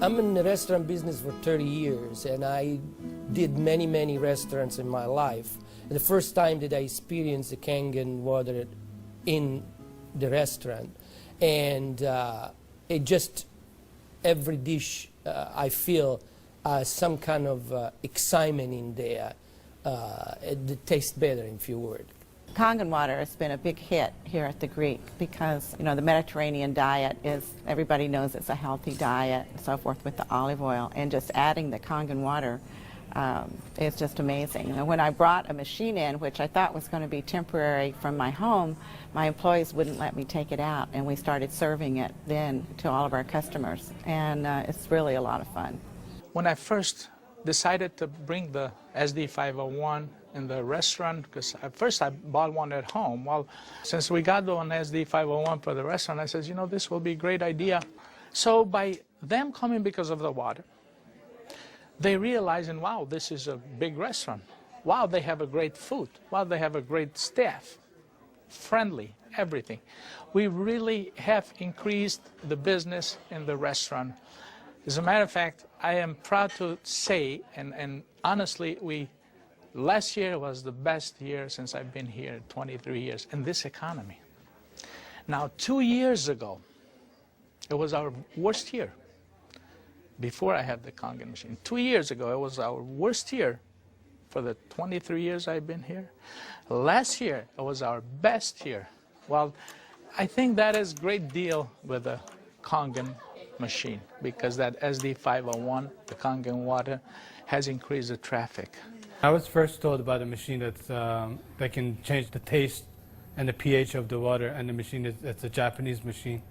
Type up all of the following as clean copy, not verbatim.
I'm in the restaurant business for 30 years, and I did many restaurants in my life. And the first time that I experienced the Kangen water in the restaurant, and it just, every dish I feel some kind of excitement in there. It tastes better, in few words. Kangen water has been a big hit here at the Greek because, you know, the Mediterranean diet is, everybody knows it's a healthy diet and so forth with the olive oil, and just adding the Kangen water is just amazing. And when I brought a machine in, which I thought was going to be temporary from my home, my employees wouldn't let me take it out, and we started serving it then to all of our customers, and it's really a lot of fun. When I first decided to bring the SD501 in the restaurant, because at first I bought one at home. Well, since we got the one SD501 for the restaurant, I said, you know, this will be a great idea. So by them coming because of the water, they realizing, wow, this is a big restaurant. Wow, they have a great food. Wow, they have a great staff. Friendly, everything. We really have increased the business in the restaurant. As a matter of fact, I am proud to say, and honestly, last year was the best year since I've been here, 23 years, in this economy. Now, 2 years ago, it was our worst year, before I had the Kangen machine. 2 years ago, it was our worst year for the 23 years I've been here. Last year, it was our best year. Well, I think that is a great deal with the Kangen machine, because that SD501, the Kangen water, has increased the traffic. I was first told about a machine that can change the taste and the pH of the water, and the machine it's a Japanese machine.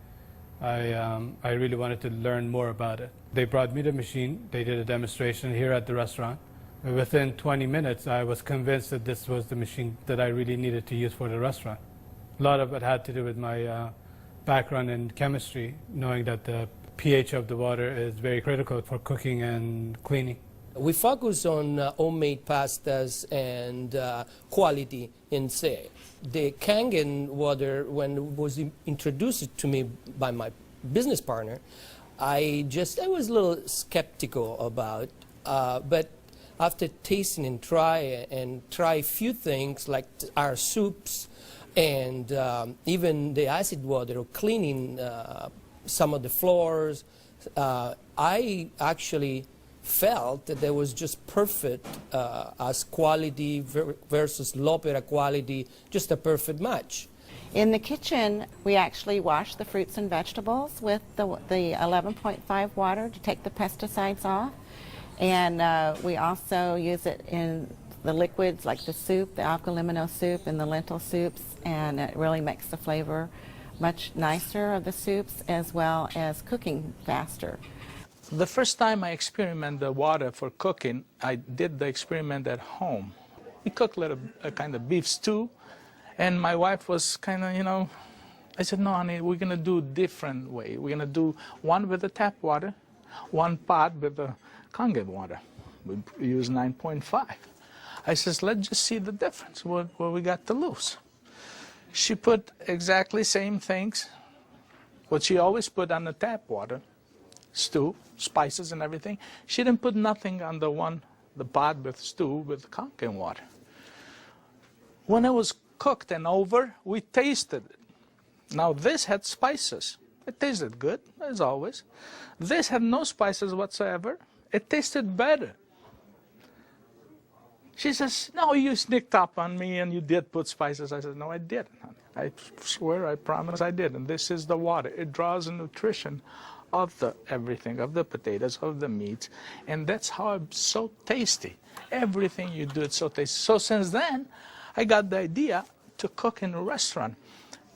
I really wanted to learn more about it. They brought me the machine, they did a demonstration here at the restaurant. Within 20 minutes, I was convinced that this was the machine that I really needed to use for the restaurant. A lot of it had to do with my background in chemistry, knowing that the pH of the water is very critical for cooking and cleaning. We focus on homemade pastas and quality in say. The Kangen water, when it was introduced to me by my business partner, I was a little skeptical about, but after tasting and try a few things like our soups and even the acid water or cleaning some of the floors, I actually felt that there was just perfect as quality versus l'opera quality, just a perfect match. In the kitchen, we actually wash the fruits and vegetables with the 11.5 water to take the pesticides off. And we also use it in the liquids like the soup, the alkalimino soup and the lentil soups, and it really makes the flavor much nicer of the soups, as well as cooking faster. The first time I experimented the water for cooking, I did the experiment at home. We cooked a kind of beef stew, and my wife was kind of, you know, I said, no, honey, we're going to do a different way. We're going to do one with the tap water, one pot with the Kangen water. We use 9.5. I says, let's just see the difference, what we got to lose. She put exactly same things, what she always put on the tap water, stew, spices and everything. She didn't put nothing on the pot with stew with Kangen water. When it was cooked and over, we tasted it. Now this had spices. It tasted good, as always. This had no spices whatsoever. It tasted better. She says, no, you sneaked up on me and you did put spices. I said, no, I didn't. I swear, I promise I did. And this is the water. It draws the nutrition of the everything, of the potatoes, of the meats. And that's how it's so tasty. Everything you do, it's so tasty. So since then, I got the idea to cook in a restaurant.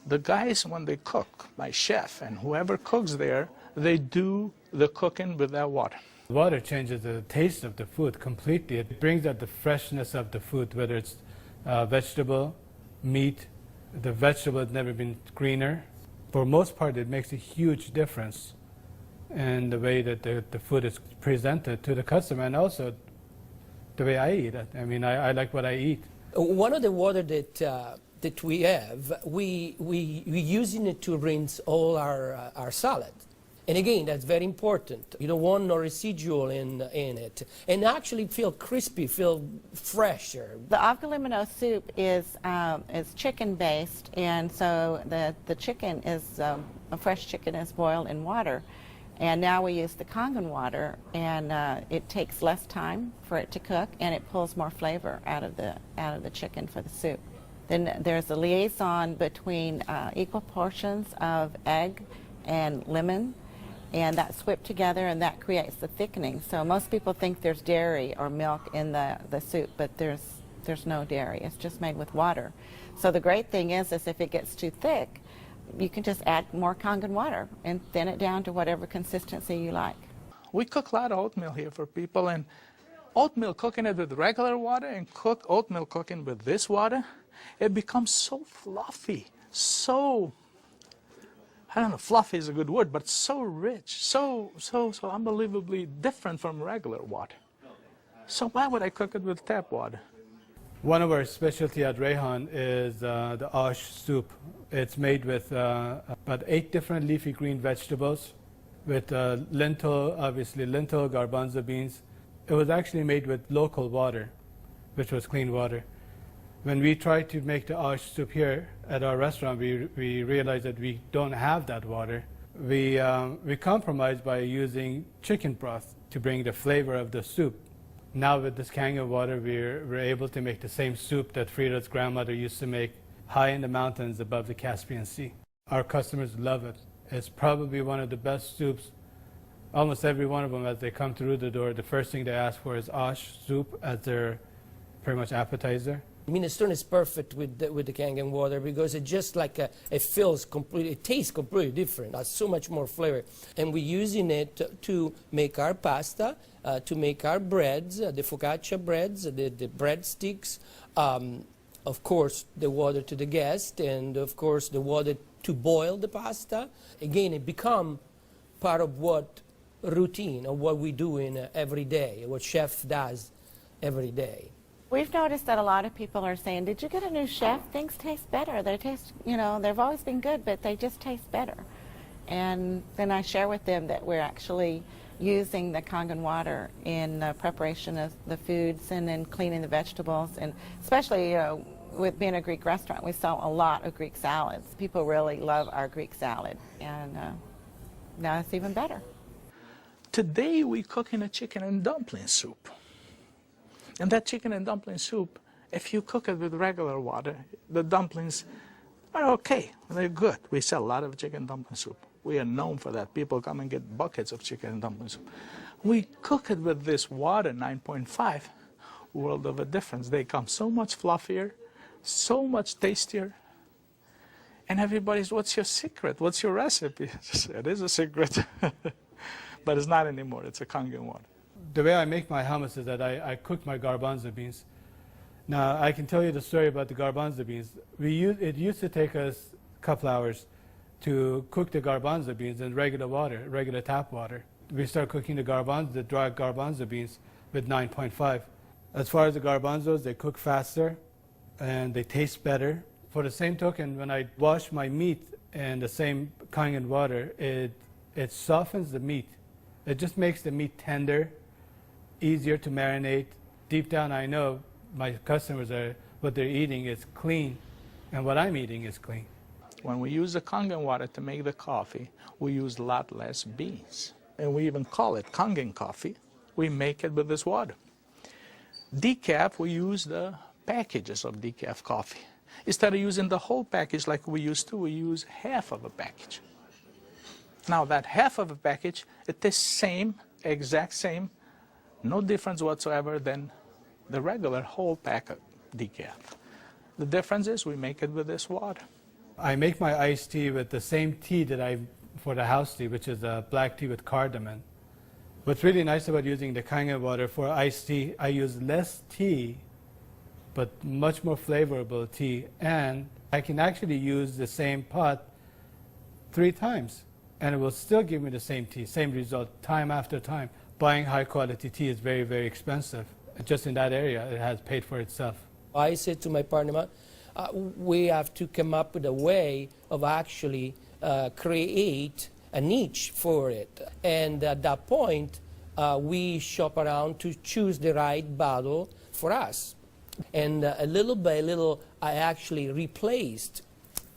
The guys, when they cook, my chef and whoever cooks there, they do the cooking with that water. Water changes the taste of the food completely. It brings out the freshness of the food, whether it's vegetable, meat. The vegetable has never been greener. For most part, it makes a huge difference in the way that the food is presented to the customer, and also the way I eat it. I mean, I like what I eat. One of the water that we have, we using it to rinse all our salad. And again, that's very important. You don't want no residual in it. And actually feel crispy, feel fresher. The avgalimino soup is chicken-based, and so the chicken is, a fresh chicken is boiled in water. And now we use the Kangen water, and it takes less time for it to cook, and it pulls more flavor out of the chicken for the soup. Then there's a liaison between equal portions of egg and lemon, and that's whipped together, and that creates the thickening. So most people think there's dairy or milk in the soup, but there's no dairy. It's just made with water. So the great thing is if it gets too thick, you can just add more Kangen water and thin it down to whatever consistency you like. We cook a lot of oatmeal here for people, and oatmeal, cooking it with regular water and oatmeal cooking with this water, it becomes so fluffy, so, I don't know, fluffy is a good word, but so rich, so unbelievably different from regular water. So why would I cook it with tap water? One of our specialty at Rehan is the ash soup. It's made with about 8 different leafy green vegetables, with lentil, obviously lentil, garbanzo beans. It was actually made with local water, which was clean water. When we tried to make the ash soup here at our restaurant, we realized that we don't have that water. We compromised by using chicken broth to bring the flavor of the soup. Now with this Kangen water, we're able to make the same soup that Frida's grandmother used to make high in the mountains above the Caspian Sea. Our customers love it. It's probably one of the best soups. Almost every one of them, as they come through the door, the first thing they ask for is ash soup as their pretty much appetizer. Minestrone is perfect with the Kangen water because it just like it feels completely, it tastes completely different. Has so much more flavor, and we're using it to make our pasta, to make our breads, the focaccia breads, the breadsticks. Of course, the water to the guest, and of course the water to boil the pasta. Again, it become part of what routine of what we do in every day, what chef does every day. We've noticed that a lot of people are saying, did you get a new chef? Things taste better. They taste, they've always been good, but they just taste better. And then I share with them that we're actually using the Kangen water in preparation of the foods and in cleaning the vegetables. And especially, with being a Greek restaurant, we sell a lot of Greek salads. People really love our Greek salad. And now it's even better. Today we're cooking a chicken and dumpling soup. And that chicken and dumpling soup, if you cook it with regular water, the dumplings are okay. They're good. We sell a lot of chicken dumpling soup. We are known for that. People come and get buckets of chicken and dumpling soup. We cook it with this water, 9.5, world of a difference. They come so much fluffier, so much tastier. And everybody's, what's your secret? What's your recipe? It is a secret. But it's not anymore. It's a Kangen water. The way I make my hummus is that I cook my garbanzo beans. Now, I can tell you the story about the garbanzo beans. It used to take us a couple hours to cook the garbanzo beans in regular water, regular tap water. We start cooking the dry garbanzo beans with 9.5. As far as the garbanzos, they cook faster and they taste better. For the same token, when I wash my meat in the same Kangen water, it softens the meat. It just makes the meat tender, easier to marinate. Deep down, I know my customers what they're eating is clean, and what I'm eating is clean. When we use the Kangen water to make the coffee, we use a lot less beans. And we even call it Kangen coffee. We make it with this water. Decaf, we use the packages of decaf coffee. Instead of using the whole package like we used to, we use half of a package. Now that half of a package, it is same, exact same, no difference whatsoever than the regular whole pack of decaf. The difference is we make it with this water. I make my iced tea with the same tea that for the house tea, which is a black tea with cardamom. What's really nice about using the Kangen water for iced tea, I use less tea, but much more flavorful tea, and I can actually use the same pot 3 times, and it will still give me the same tea, same result, time after time. Buying high quality tea is very, very expensive. Just in that area, it has paid for itself. I said to my partner, we have to come up with a way of actually create a niche for it. And at that point, we shop around to choose the right bottle for us. And little by little, I actually replaced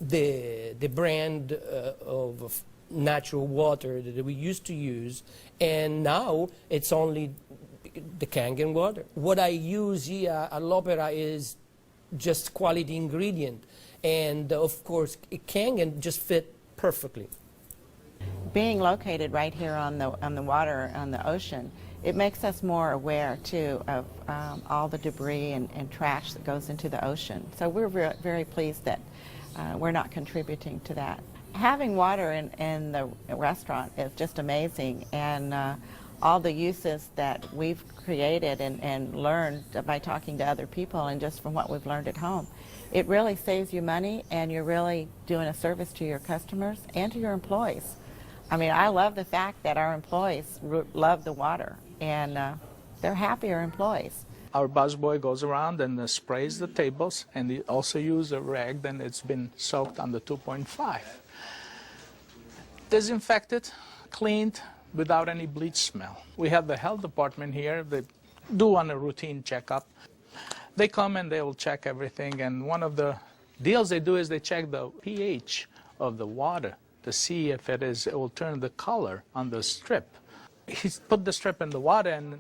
the brand of natural water that we used to use, and now it's only the Kangen water. What I use here at L'Opera is just quality ingredient, and of course, Kangen just fit perfectly. Being located right here on the water, on the ocean, it makes us more aware too of all the debris and trash that goes into the ocean. So we're very pleased that we're not contributing to that. Having water in the restaurant is just amazing, and all the uses that we've created and learned by talking to other people and just from what we've learned at home, it really saves you money, and you're really doing a service to your customers and to your employees. I mean, I love the fact that our employees love the water, and they're happier employees. Our busboy goes around and sprays the tables, and he also uses a rag, then it's been soaked on the 2.5. Disinfected, cleaned, without any bleach smell. We have the health department here. They do on a routine checkup. They come and they will check everything, and one of the deals they do is they check the pH of the water to see if it will turn the color on the strip. He put the strip in the water, and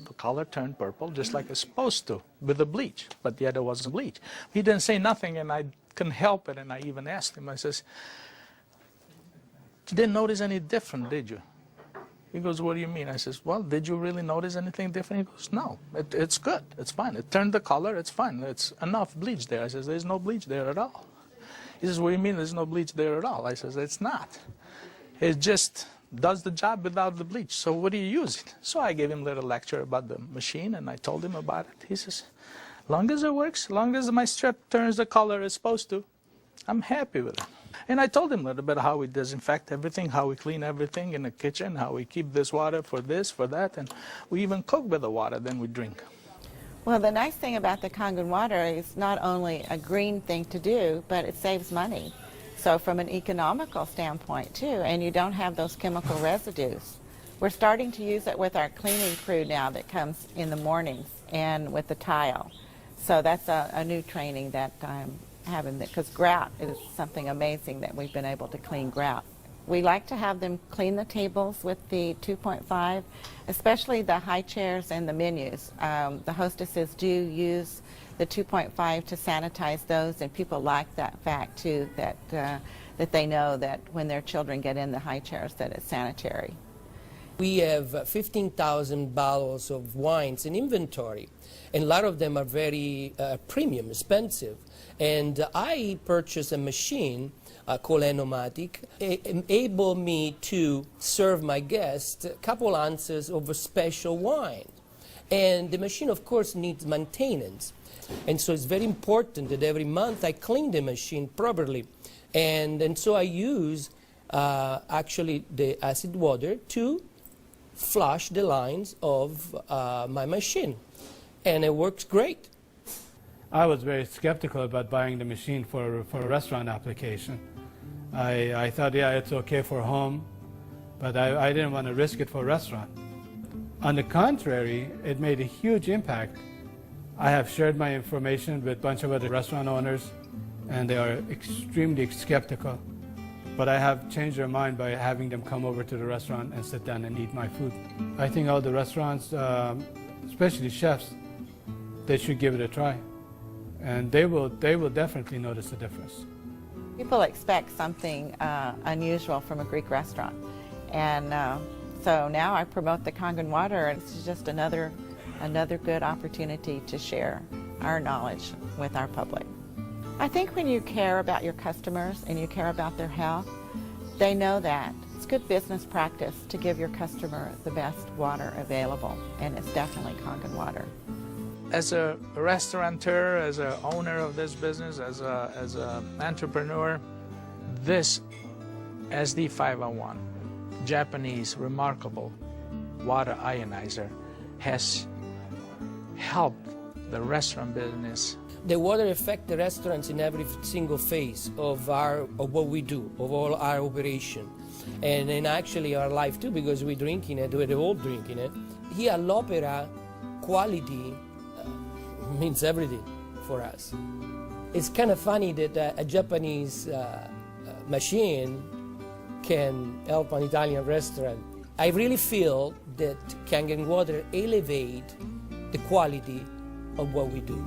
the color turned purple, just like it's supposed to, with the bleach, but yet it wasn't bleach. He didn't say nothing, and I couldn't help it, and I even asked him, I says, "You didn't notice any different, did you?" He goes, "What do you mean?" I says, "Well, did you really notice anything different?" He goes, "No, it's good, it's fine. It turned the color, it's fine. It's enough bleach there." I says, "There's no bleach there at all." He says, "What do you mean there's no bleach there at all?" I says, "It's not. It just does the job without the bleach. So what do you use it?" So I gave him a little lecture about the machine, and I told him about it. He says, "Long as it works, long as my strip turns the color it's supposed to, I'm happy with it." And I told him a little bit how we disinfect everything, how we clean everything in the kitchen, how we keep this water for this, for that, and we even cook with the water, then we drink. Well, the nice thing about the Kangen water is not only a green thing to do, but it saves money. So from an economical standpoint too, and you don't have those chemical residues. We're starting to use it with our cleaning crew now that comes in the mornings and with the tile. So that's a new training that I'm having, because grout is something amazing that we've been able to clean grout. We like to have them clean the tables with the 2.5, especially the high chairs and the menus. The hostesses do use the 2.5 to sanitize those, and people like that fact too, that they know that when their children get in the high chairs that it's sanitary. We have 15,000 bottles of wines in inventory, and a lot of them are very premium, expensive. And I purchased a machine called Enomatic, able me to serve my guests a couple ounces of a special wine. And the machine, of course, needs maintenance. And so it's very important that every month I clean the machine properly. And so I use actually the acid water to flush the lines of my machine. And it works great. I was very skeptical about buying the machine for a restaurant application. I thought, yeah, it's okay for home, but I didn't want to risk it for a restaurant. On the contrary, it made a huge impact. I have shared my information with a bunch of other restaurant owners, and they are extremely skeptical. But I have changed their mind by having them come over to the restaurant and sit down and eat my food. I think all the restaurants, especially chefs, they should give it a try. And they will definitely notice the difference. People expect something unusual from a Greek restaurant. And so now I promote the Kangen water, and it's just another good opportunity to share our knowledge with our public. I think when you care about your customers and you care about their health, they know that. It's good business practice to give your customer the best water available, and it's definitely Kangen water. As a restaurateur, as an owner of this business, as an entrepreneur, this SD501, Japanese remarkable water ionizer, has helped the restaurant business. The water affects the restaurants in every single phase of what we do, of all our operation. and actually our life too, because we're drinking it, we're all drinking it. Here all'opera, quality means everything for us. It's kind of funny that a Japanese machine can help an Italian restaurant. I really feel that Kangen water elevate the quality of what we do.